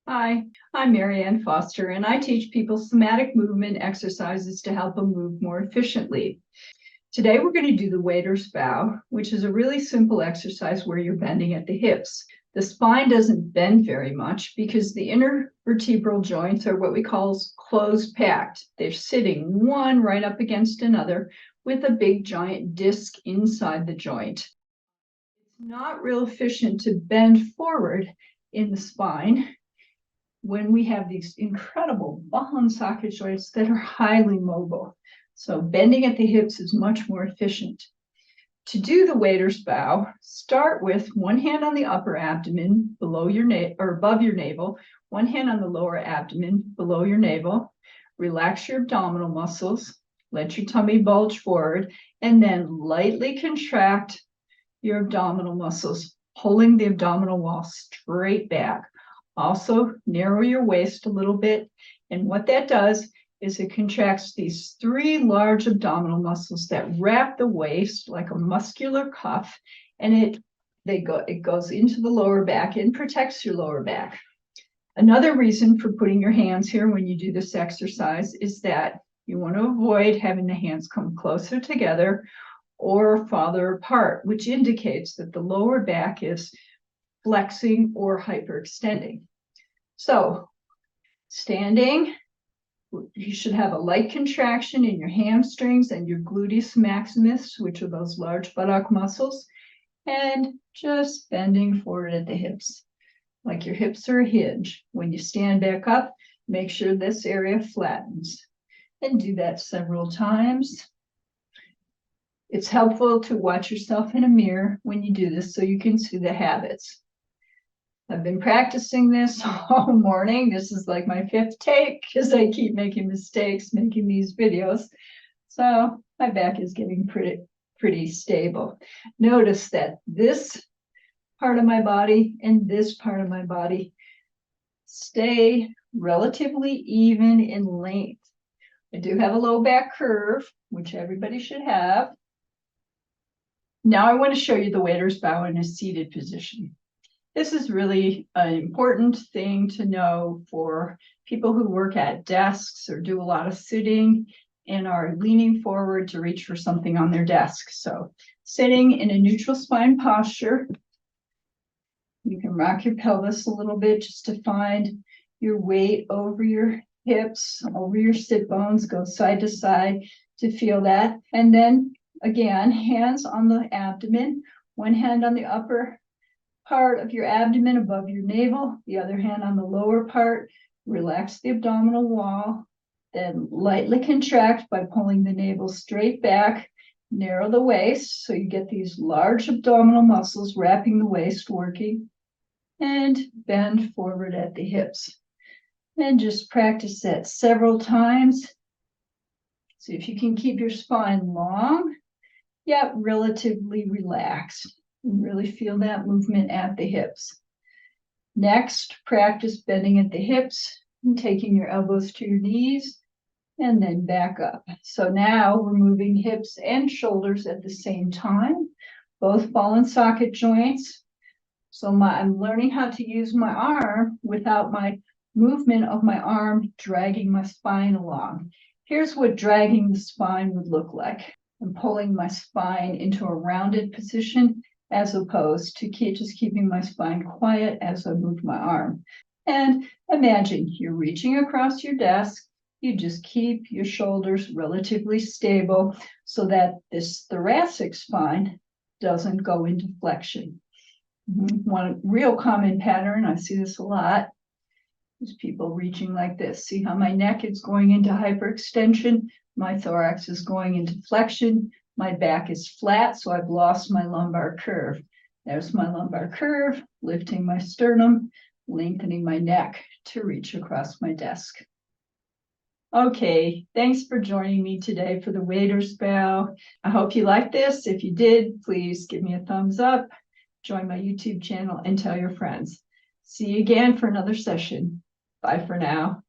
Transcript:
Hi, I'm Mary Ann Foster, and I teach people somatic movement exercises to help them move more efficiently. Today, we're going to do the waiter's bow, which is a really simple exercise where you're bending at the hips. The spine doesn't bend very much because the intervertebral joints are what we call closed packed. They're sitting one right up against another with a big giant disc inside the joint. It's not real efficient to bend forward in the spine when we have these incredible ball and socket joints that are highly mobile. So bending at the hips is much more efficient. To do the waiter's bow, start with one hand on the upper abdomen below your or above your navel, one hand on the lower abdomen below your navel. Relax your abdominal muscles, let your tummy bulge forward, and then lightly contract your abdominal muscles, pulling the abdominal wall straight back. Also, narrow your waist a little bit. And what that does is it contracts these three large abdominal muscles that wrap the waist like a muscular cuff, and it goes into the lower back and protects your lower back. Another reason for putting your hands here when you do this exercise is that you want to avoid having the hands come closer together or farther apart, which indicates that the lower back is flexing or hyperextending. So standing, you should have a light contraction in your hamstrings and your gluteus maximus, which are those large buttock muscles, and just bending forward at the hips, like your hips are a hinge. When you stand back up, make sure this area flattens, and do that several times. It's helpful to watch yourself in a mirror when you do this so you can see the habits. I've been practicing this all morning. This is like my fifth take because I keep making mistakes making these videos. So my back is getting pretty stable. Notice that this part of my body and this part of my body stay relatively even in length. I do have a low back curve, which everybody should have. Now I want to show you the waiter's bow in a seated position. This is really an important thing to know for people who work at desks or do a lot of sitting and are leaning forward to reach for something on their desk. So sitting in a neutral spine posture, you can rock your pelvis a little bit just to find your weight over your hips, over your sit bones, go side to side to feel that. And then again, hands on the abdomen, one hand on the upper part of your abdomen above your navel, the other hand on the lower part. Relax the abdominal wall, then lightly contract by pulling the navel straight back, narrow the waist so you get these large abdominal muscles wrapping the waist working, and bend forward at the hips. And just practice that several times. See if you can keep your spine long, yet relatively relaxed. And really feel that movement at the hips. Next, practice bending at the hips and taking your elbows to your knees and then back up. So now we're moving hips and shoulders at the same time, both ball and socket joints. So I'm learning how to use my arm without my movement of my arm dragging my spine along. Here's what dragging the spine would look like. I'm pulling my spine into a rounded position as opposed to just keeping my spine quiet as I move my arm. And imagine you're reaching across your desk. You just keep your shoulders relatively stable so that this thoracic spine doesn't go into flexion. One real common pattern, I see this a lot, is people reaching like this. See how my neck is going into hyperextension? My thorax is going into flexion. My back is flat, so I've lost my lumbar curve. There's my lumbar curve, lifting my sternum, lengthening my neck to reach across my desk. Okay, thanks for joining me today for the waiter's bow. I hope you liked this. If you did, please give me a thumbs up, join my YouTube channel, and tell your friends. See you again for another session. Bye for now.